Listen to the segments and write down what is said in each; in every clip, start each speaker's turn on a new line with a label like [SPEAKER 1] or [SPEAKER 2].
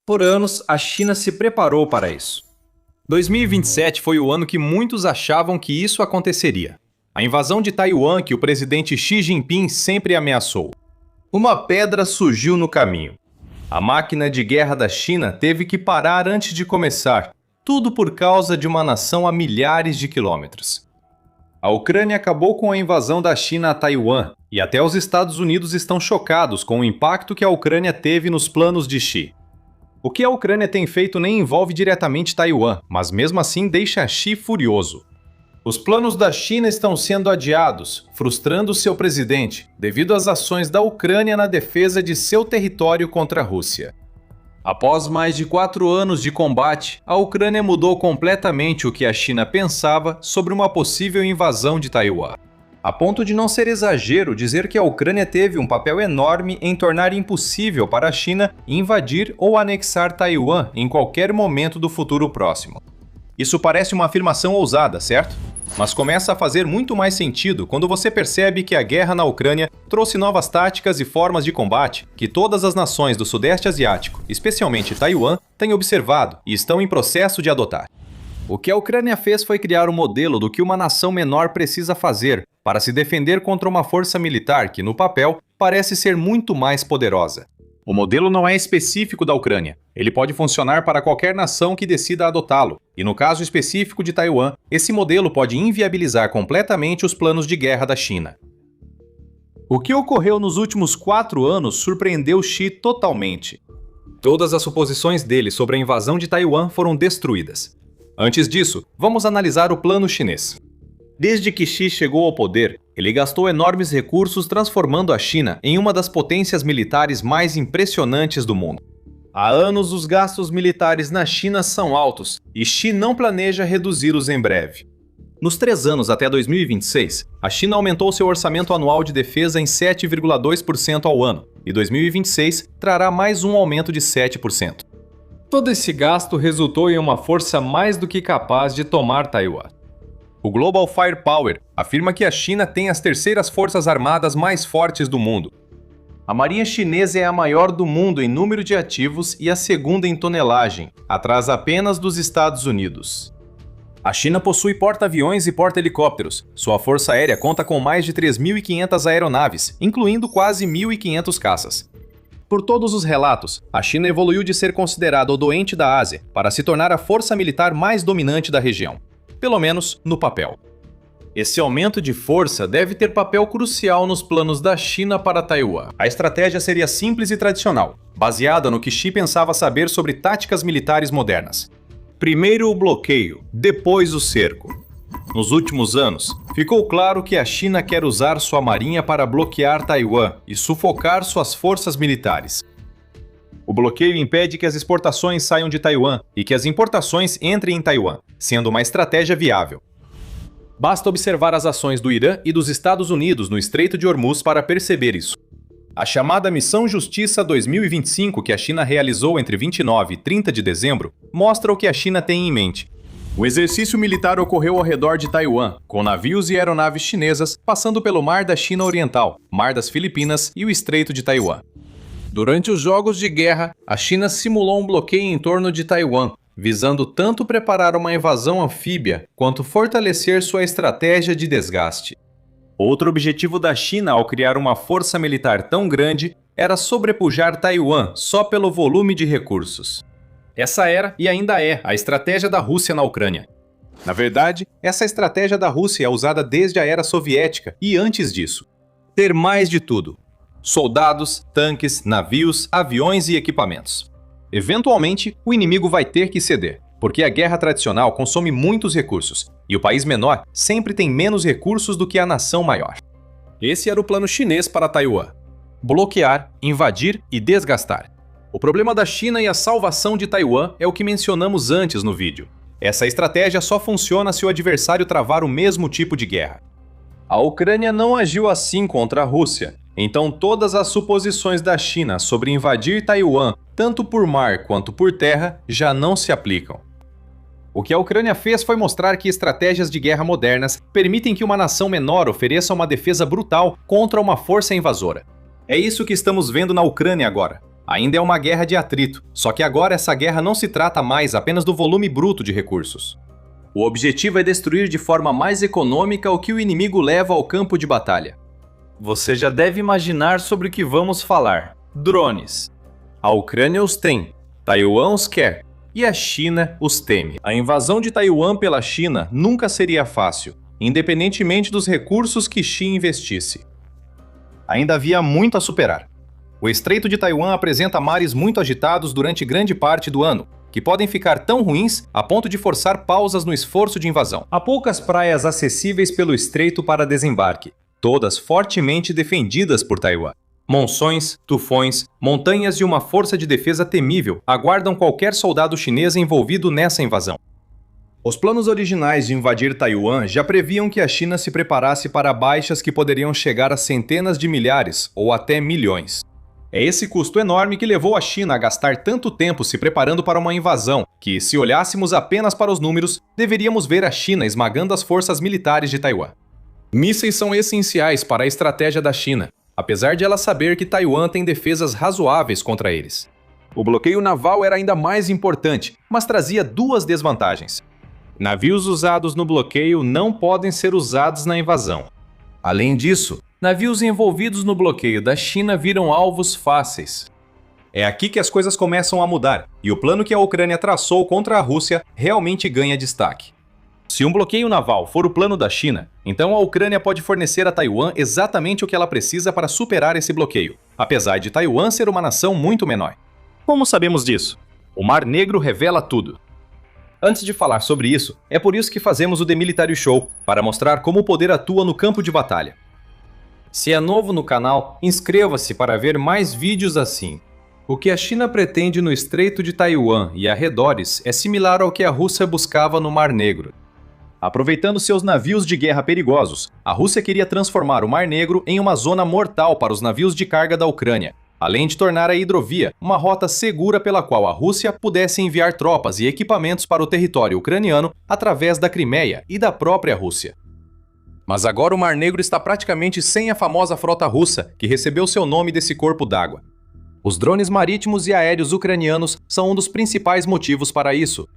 [SPEAKER 1] Por anos, a China se preparou para isso. 2027 foi o ano que muitos achavam que isso aconteceria. A invasão de Taiwan que o presidente Xi Jinping sempre ameaçou. Uma pedra surgiu no caminho. A máquina de guerra da China teve que parar antes de começar, tudo por causa de uma nação a milhares de quilômetros. A Ucrânia acabou com a invasão da China a Taiwan, e até os Estados Unidos estão chocados com o impacto que a Ucrânia teve nos planos de Xi. O que a Ucrânia tem feito nem envolve diretamente Taiwan, mas mesmo assim deixa Xi furioso. Os planos da China estão sendo adiados, frustrando seu presidente, devido às ações da Ucrânia na defesa de seu território contra a Rússia. Após mais de 4 anos de combate, a Ucrânia mudou completamente o que a China pensava sobre uma possível invasão de Taiwan. A ponto de não ser exagero dizer que a Ucrânia teve um papel enorme em tornar impossível para a China invadir ou anexar Taiwan em qualquer momento do futuro próximo. Isso parece uma afirmação ousada, certo? Mas começa a fazer muito mais sentido quando você percebe que a guerra na Ucrânia trouxe novas táticas e formas de combate que todas as nações do Sudeste Asiático, especialmente Taiwan, têm observado e estão em processo de adotar. O que a Ucrânia fez foi criar um modelo do que uma nação menor precisa fazer para se defender contra uma força militar que, no papel, parece ser muito mais poderosa. O modelo não é específico da Ucrânia. Ele pode funcionar para qualquer nação que decida adotá-lo, e no caso específico de Taiwan, esse modelo pode inviabilizar completamente os planos de guerra da China. O que ocorreu nos últimos 4 anos surpreendeu Xi totalmente. Todas as suposições dele sobre a invasão de Taiwan foram destruídas. Antes disso, vamos analisar o plano chinês. Desde que Xi chegou ao poder, ele gastou enormes recursos transformando a China em uma das potências militares mais impressionantes do mundo. Há anos, os gastos militares na China são altos e Xi não planeja reduzi-los em breve. Nos 3 anos até 2026, a China aumentou seu orçamento anual de defesa em 7,2% ao ano, e 2026 trará mais um aumento de 7%. Todo esse gasto resultou em uma força mais do que capaz de tomar Taiwan. O Global Firepower afirma que a China tem as terceiras forças armadas mais fortes do mundo. A marinha chinesa é a maior do mundo em número de ativos e a segunda em tonelagem, atrás apenas dos Estados Unidos. A China possui porta-aviões e porta-helicópteros. Sua força aérea conta com mais de 3.500 aeronaves, incluindo quase 1.500 caças. Por todos os relatos, a China evoluiu de ser considerada o doente da Ásia para se tornar a força militar mais dominante da região. Pelo menos no papel. Esse aumento de força deve ter papel crucial nos planos da China para Taiwan. A estratégia seria simples e tradicional, baseada no que Xi pensava saber sobre táticas militares modernas. Primeiro o bloqueio, depois o cerco. Nos últimos anos, ficou claro que a China quer usar sua marinha para bloquear Taiwan e sufocar suas forças militares. O bloqueio impede que as exportações saiam de Taiwan e que as importações entrem em Taiwan, sendo uma estratégia viável. Basta observar as ações do Irã e dos Estados Unidos no Estreito de Hormuz para perceber isso. A chamada Missão Justiça 2025 que a China realizou entre 29 e 30 de dezembro mostra o que a China tem em mente. O exercício militar ocorreu ao redor de Taiwan, com navios e aeronaves chinesas passando pelo Mar da China Oriental, Mar das Filipinas e o Estreito de Taiwan. Durante os jogos de guerra, a China simulou um bloqueio em torno de Taiwan, visando tanto preparar uma invasão anfíbia quanto fortalecer sua estratégia de desgaste. Outro objetivo da China ao criar uma força militar tão grande era sobrepujar Taiwan só pelo volume de recursos. Essa era e ainda é a estratégia da Rússia na Ucrânia. Na verdade, essa estratégia da Rússia é usada desde a era soviética e antes disso. Ter mais de tudo. Soldados, tanques, navios, aviões e equipamentos. Eventualmente, o inimigo vai ter que ceder, porque a guerra tradicional consome muitos recursos, e o país menor sempre tem menos recursos do que a nação maior. Esse era o plano chinês para Taiwan: bloquear, invadir e desgastar. O problema da China e a salvação de Taiwan é o que mencionamos antes no vídeo. Essa estratégia só funciona se o adversário travar o mesmo tipo de guerra. A Ucrânia não agiu assim contra a Rússia. Então todas as suposições da China sobre invadir Taiwan, tanto por mar quanto por terra, já não se aplicam. O que a Ucrânia fez foi mostrar que estratégias de guerra modernas permitem que uma nação menor ofereça uma defesa brutal contra uma força invasora. É isso que estamos vendo na Ucrânia agora. Ainda é uma guerra de atrito, só que agora essa guerra não se trata mais apenas do volume bruto de recursos. O objetivo é destruir de forma mais econômica o que o inimigo leva ao campo de batalha. Você já deve imaginar sobre o que vamos falar: drones. A Ucrânia os tem, Taiwan os quer, e a China os teme. A invasão de Taiwan pela China nunca seria fácil, independentemente dos recursos que Xi investisse. Ainda havia muito a superar. O Estreito de Taiwan apresenta mares muito agitados durante grande parte do ano, que podem ficar tão ruins a ponto de forçar pausas no esforço de invasão. Há poucas praias acessíveis pelo estreito para desembarque, todas fortemente defendidas por Taiwan. Monções, tufões, montanhas e uma força de defesa temível aguardam qualquer soldado chinês envolvido nessa invasão. Os planos originais de invadir Taiwan já previam que a China se preparasse para baixas que poderiam chegar a centenas de milhares ou até milhões. É esse custo enorme que levou a China a gastar tanto tempo se preparando para uma invasão que, se olhássemos apenas para os números, deveríamos ver a China esmagando as forças militares de Taiwan. Mísseis são essenciais para a estratégia da China, apesar de ela saber que Taiwan tem defesas razoáveis contra eles. O bloqueio naval era ainda mais importante, mas trazia duas desvantagens. Navios usados no bloqueio não podem ser usados na invasão. Além disso, navios envolvidos no bloqueio da China viram alvos fáceis. É aqui que as coisas começam a mudar, e o plano que a Ucrânia traçou contra a Rússia realmente ganha destaque. Se um bloqueio naval for o plano da China, então a Ucrânia pode fornecer a Taiwan exatamente o que ela precisa para superar esse bloqueio, apesar de Taiwan ser uma nação muito menor. Como sabemos disso? O Mar Negro revela tudo. Antes de falar sobre isso, é por isso que fazemos o The Military Show, para mostrar como o poder atua no campo de batalha. Se é novo no canal, inscreva-se para ver mais vídeos assim. O que a China pretende no Estreito de Taiwan e arredores é similar ao que a Rússia buscava no Mar Negro. Aproveitando seus navios de guerra perigosos, a Rússia queria transformar o Mar Negro em uma zona mortal para os navios de carga da Ucrânia, além de tornar a hidrovia uma rota segura pela qual a Rússia pudesse enviar tropas e equipamentos para o território ucraniano através da Crimeia e da própria Rússia. Mas agora o Mar Negro está praticamente sem a famosa frota russa, que recebeu seu nome desse corpo d'água. Os drones marítimos e aéreos ucranianos são um dos principais motivos para isso.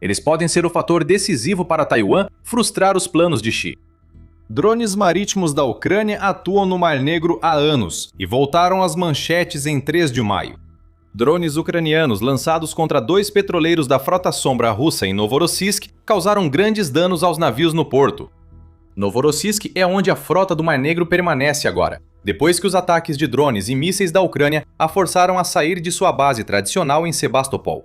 [SPEAKER 1] Eles podem ser o fator decisivo para Taiwan frustrar os planos de Xi. Drones marítimos da Ucrânia atuam no Mar Negro há anos e voltaram às manchetes em 3 de maio. Drones ucranianos lançados contra 2 petroleiros da frota sombra russa em Novorossiysk causaram grandes danos aos navios no porto. Novorossiysk é onde a frota do Mar Negro permanece agora, depois que os ataques de drones e mísseis da Ucrânia a forçaram a sair de sua base tradicional em Sebastopol.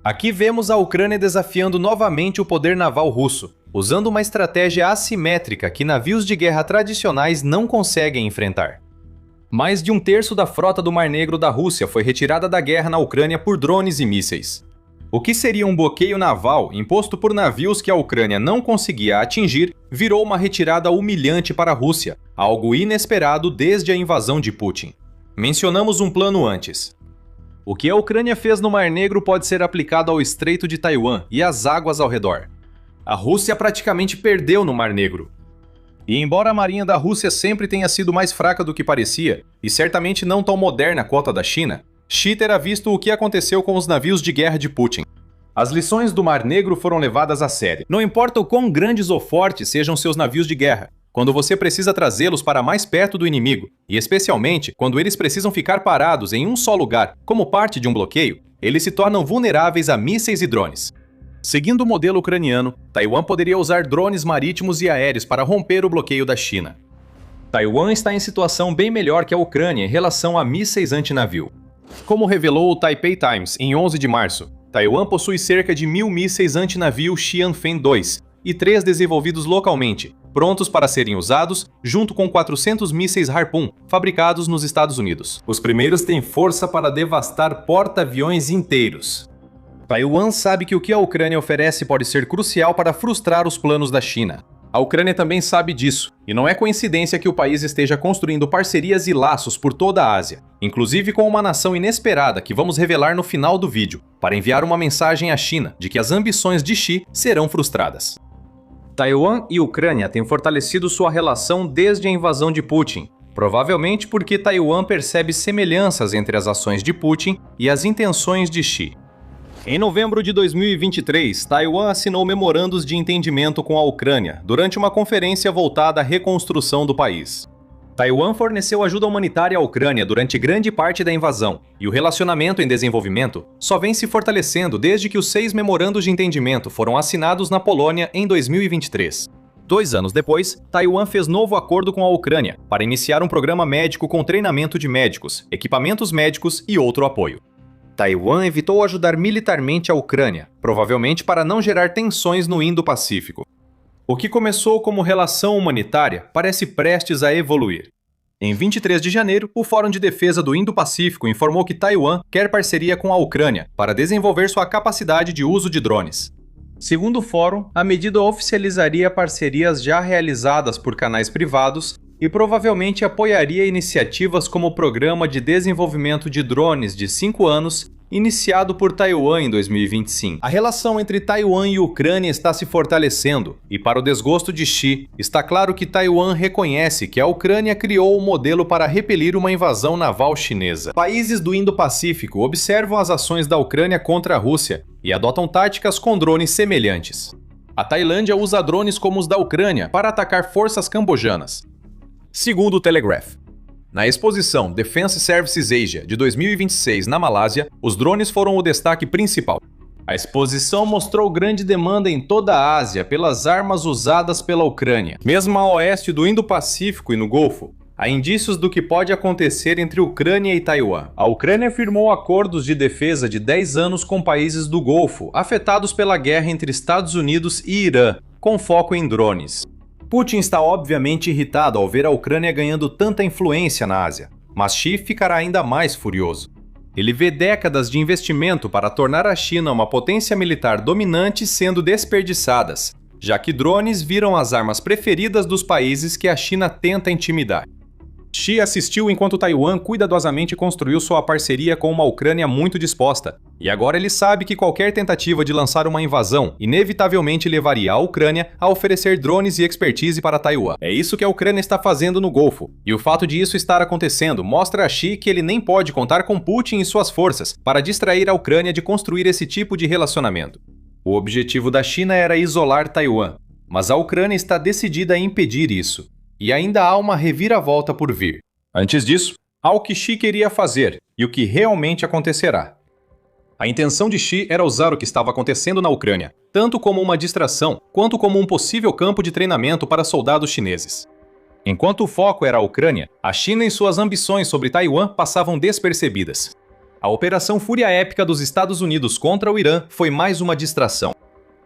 [SPEAKER 1] Aqui vemos a Ucrânia desafiando novamente o poder naval russo, usando uma estratégia assimétrica que navios de guerra tradicionais não conseguem enfrentar. Mais de 1/3 da frota do Mar Negro da Rússia foi retirada da guerra na Ucrânia por drones e mísseis. O que seria um bloqueio naval imposto por navios que a Ucrânia não conseguia atingir virou uma retirada humilhante para a Rússia, algo inesperado desde a invasão de Putin. Mencionamos um plano antes. O que a Ucrânia fez no Mar Negro pode ser aplicado ao Estreito de Taiwan e às águas ao redor. A Rússia praticamente perdeu no Mar Negro. E embora a marinha da Rússia sempre tenha sido mais fraca do que parecia, e certamente não tão moderna quanto a da China, Xi terá visto o que aconteceu com os navios de guerra de Putin. As lições do Mar Negro foram levadas a sério. Não importa o quão grandes ou fortes sejam seus navios de guerra, quando você precisa trazê-los para mais perto do inimigo, e especialmente quando eles precisam ficar parados em um só lugar, como parte de um bloqueio, eles se tornam vulneráveis a mísseis e drones. Seguindo o modelo ucraniano, Taiwan poderia usar drones marítimos e aéreos para romper o bloqueio da China. Taiwan está em situação bem melhor que a Ucrânia em relação a mísseis antinavio. Como revelou o Taipei Times em 11 de março, Taiwan possui cerca de 1.000 mísseis antinavio Xianfen-2 e 3 desenvolvidos localmente, prontos para serem usados, junto com 400 mísseis Harpoon, fabricados nos Estados Unidos. Os primeiros têm força para devastar porta-aviões inteiros. Taiwan sabe que o que a Ucrânia oferece pode ser crucial para frustrar os planos da China. A Ucrânia também sabe disso, e não é coincidência que o país esteja construindo parcerias e laços por toda a Ásia, inclusive com uma nação inesperada que vamos revelar no final do vídeo, para enviar uma mensagem à China de que as ambições de Xi serão frustradas. Taiwan e Ucrânia têm fortalecido sua relação desde a invasão de Putin, Provavelmente porque Taiwan percebe semelhanças entre as ações de Putin e as intenções de Xi. Em novembro de 2023, Taiwan assinou memorandos de entendimento com a Ucrânia durante uma conferência voltada à reconstrução do país. Taiwan forneceu ajuda humanitária à Ucrânia durante grande parte da invasão, e o relacionamento em desenvolvimento só vem se fortalecendo desde que os 6 memorandos de entendimento foram assinados na Polônia em 2023. 2 anos depois, Taiwan fez novo acordo com a Ucrânia para iniciar um programa médico com treinamento de médicos, equipamentos médicos e outro apoio. Taiwan evitou ajudar militarmente a Ucrânia, provavelmente para não gerar tensões no Indo-Pacífico. O que começou como relação humanitária parece prestes a evoluir. Em 23 de janeiro, o Fórum de Defesa do Indo-Pacífico informou que Taiwan quer parceria com a Ucrânia para desenvolver sua capacidade de uso de drones. Segundo o fórum, a medida oficializaria parcerias já realizadas por canais privados e provavelmente apoiaria iniciativas como o Programa de Desenvolvimento de Drones de 5 anos, iniciado por Taiwan em 2025. A relação entre Taiwan e Ucrânia está se fortalecendo, e para o desgosto de Xi, está claro que Taiwan reconhece que a Ucrânia criou um modelo para repelir uma invasão naval chinesa. Países do Indo-Pacífico observam as ações da Ucrânia contra a Rússia e adotam táticas com drones semelhantes. A Tailândia usa drones como os da Ucrânia para atacar forças cambojanas. Segundo o Telegraph, na exposição Defense Services Asia de 2026 na Malásia, os drones foram o destaque principal. A exposição mostrou grande demanda em toda a Ásia pelas armas usadas pela Ucrânia. Mesmo a oeste do Indo-Pacífico e no Golfo, há indícios do que pode acontecer entre Ucrânia e Taiwan. A Ucrânia firmou acordos de defesa de 10 anos com países do Golfo, afetados pela guerra entre Estados Unidos e Irã, com foco em drones. Putin está obviamente irritado ao ver a Ucrânia ganhando tanta influência na Ásia, mas Xi ficará ainda mais furioso. Ele vê décadas de investimento para tornar a China uma potência militar dominante sendo desperdiçadas, já que drones viram as armas preferidas dos países que a China tenta intimidar. Xi assistiu enquanto Taiwan cuidadosamente construiu sua parceria com uma Ucrânia muito disposta, e agora ele sabe que qualquer tentativa de lançar uma invasão inevitavelmente levaria a Ucrânia a oferecer drones e expertise para Taiwan. É isso que a Ucrânia está fazendo no Golfo, e o fato de isso estar acontecendo mostra a Xi que ele nem pode contar com Putin e suas forças para distrair a Ucrânia de construir esse tipo de relacionamento. O objetivo da China era isolar Taiwan, mas a Ucrânia está decidida a impedir isso. E ainda há uma reviravolta por vir. Antes disso, há o que Xi queria fazer e o que realmente acontecerá. A intenção de Xi era usar o que estava acontecendo na Ucrânia, tanto como uma distração, quanto como um possível campo de treinamento para soldados chineses. Enquanto o foco era a Ucrânia, a China e suas ambições sobre Taiwan passavam despercebidas. A Operação Fúria Épica dos Estados Unidos contra o Irã foi mais uma distração.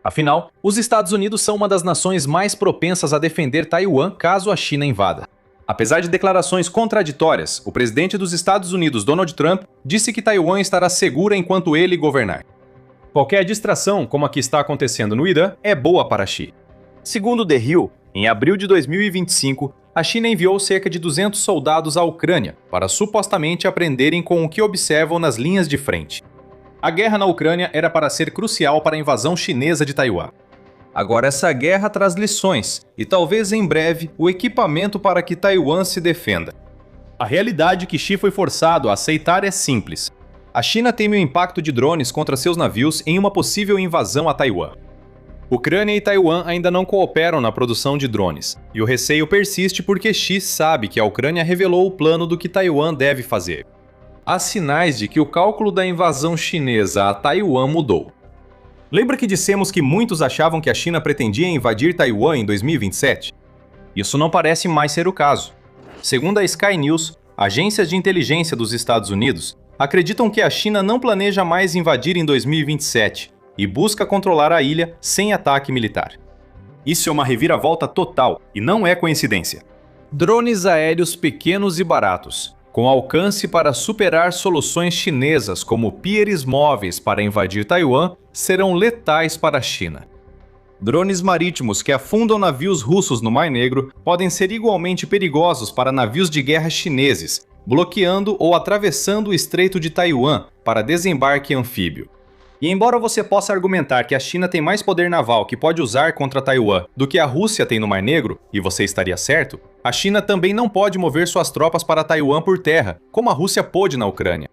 [SPEAKER 1] Afinal, os Estados Unidos são uma das nações mais propensas a defender Taiwan caso a China invada. Apesar de declarações contraditórias, o presidente dos Estados Unidos, Donald Trump, disse que Taiwan estará segura enquanto ele governar. Qualquer distração, como a que está acontecendo no Irã, é boa para Xi. Segundo The Hill, em abril de 2025, a China enviou cerca de 200 soldados à Ucrânia para supostamente aprenderem com o que observam nas linhas de frente. A guerra na Ucrânia era para ser crucial para a invasão chinesa de Taiwan. Agora essa guerra traz lições e talvez em breve o equipamento para que Taiwan se defenda. A realidade que Xi foi forçado a aceitar é simples. A China teme o impacto de drones contra seus navios em uma possível invasão a Taiwan. Ucrânia e Taiwan ainda não cooperam na produção de drones, e o receio persiste porque Xi sabe que a Ucrânia revelou o plano do que Taiwan deve fazer. Há sinais de que o cálculo da invasão chinesa a Taiwan mudou. Lembra que dissemos que muitos achavam que a China pretendia invadir Taiwan em 2027? Isso não parece mais ser o caso. Segundo a Sky News, agências de inteligência dos Estados Unidos acreditam que a China não planeja mais invadir em 2027 e busca controlar a ilha sem ataque militar. Isso é uma reviravolta total e não é coincidência. Drones aéreos pequenos e baratos, com alcance para superar soluções chinesas como pieres móveis para invadir Taiwan, serão letais para a China. Drones marítimos que afundam navios russos no Mar Negro podem ser igualmente perigosos para navios de guerra chineses, bloqueando ou atravessando o Estreito de Taiwan para desembarque anfíbio. E embora você possa argumentar que a China tem mais poder naval que pode usar contra Taiwan do que a Rússia tem no Mar Negro, e você estaria certo, A China também não pode mover suas tropas para Taiwan por terra, como a Rússia pôde na Ucrânia.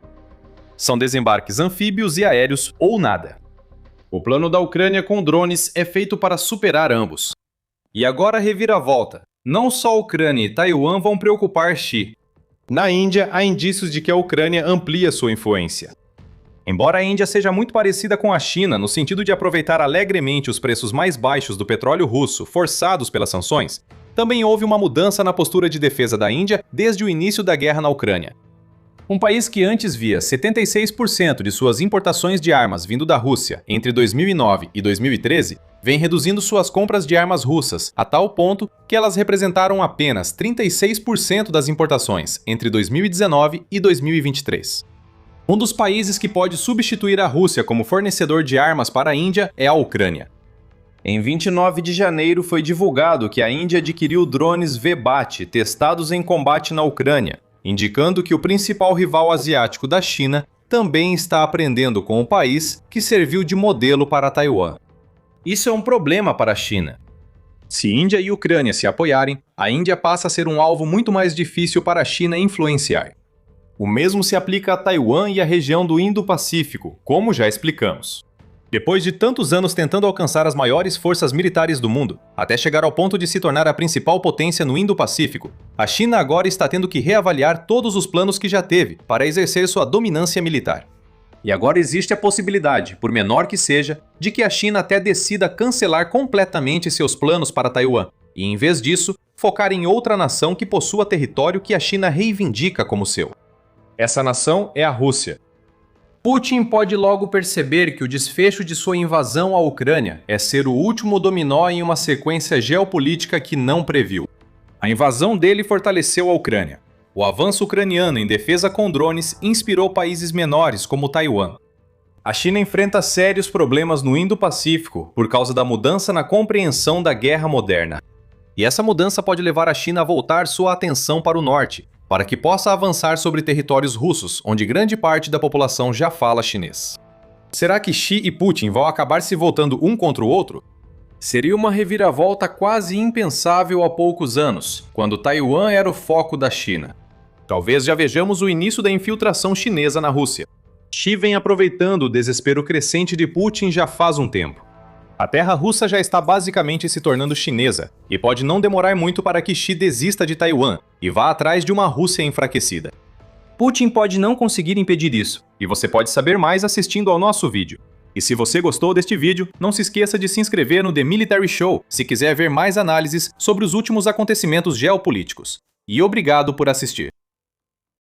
[SPEAKER 1] São desembarques anfíbios e aéreos ou nada. O plano da Ucrânia com drones é feito para superar ambos. E agora a reviravolta. Não só a Ucrânia e Taiwan vão preocupar Xi. Na Índia, há indícios de que a Ucrânia amplia sua influência. Embora a Índia seja muito parecida com a China no sentido de aproveitar alegremente os preços mais baixos do petróleo russo forçados pelas sanções, também houve uma mudança na postura de defesa da Índia desde o início da guerra na Ucrânia. Um país que antes via 76% de suas importações de armas vindo da Rússia entre 2009 e 2013, vem reduzindo suas compras de armas russas a tal ponto que elas representaram apenas 36% das importações entre 2019 e 2023. Um dos países que pode substituir a Rússia como fornecedor de armas para a Índia é a Ucrânia. Em 29 de janeiro foi divulgado que a Índia adquiriu drones V-BAT testados em combate na Ucrânia, indicando que o principal rival asiático da China também está aprendendo com o país que serviu de modelo para Taiwan. Isso é um problema para a China. Se Índia e Ucrânia se apoiarem, a Índia passa a ser um alvo muito mais difícil para a China influenciar. O mesmo se aplica a Taiwan e a região do Indo-Pacífico, como já explicamos. Depois de tantos anos tentando alcançar as maiores forças militares do mundo, até chegar ao ponto de se tornar a principal potência no Indo-Pacífico, a China agora está tendo que reavaliar todos os planos que já teve para exercer sua dominância militar. E agora existe a possibilidade, por menor que seja, de que a China até decida cancelar completamente seus planos para Taiwan, e em vez disso, focar em outra nação que possua território que a China reivindica como seu. Essa nação é a Rússia. Putin pode logo perceber que o desfecho de sua invasão à Ucrânia é ser o último dominó em uma sequência geopolítica que não previu. A invasão dele fortaleceu a Ucrânia. O avanço ucraniano em defesa com drones inspirou países menores como Taiwan. A China enfrenta sérios problemas no Indo-Pacífico por causa da mudança na compreensão da guerra moderna. E essa mudança pode levar a China a voltar sua atenção para o norte, para que possa avançar sobre territórios russos, onde grande parte da população já fala chinês. Será que Xi e Putin vão acabar se voltando um contra o outro? Seria uma reviravolta quase impensável há poucos anos, quando Taiwan era o foco da China. Talvez já vejamos o início da infiltração chinesa na Rússia. Xi vem aproveitando o desespero crescente de Putin já faz um tempo. A terra russa já está basicamente se tornando chinesa, e pode não demorar muito para que Xi desista de Taiwan e vá atrás de uma Rússia enfraquecida. Putin pode não conseguir impedir isso, e você pode saber mais assistindo ao nosso vídeo. E se você gostou deste vídeo, não se esqueça de se inscrever no The Military Show se quiser ver mais análises sobre os últimos acontecimentos geopolíticos. E obrigado por assistir.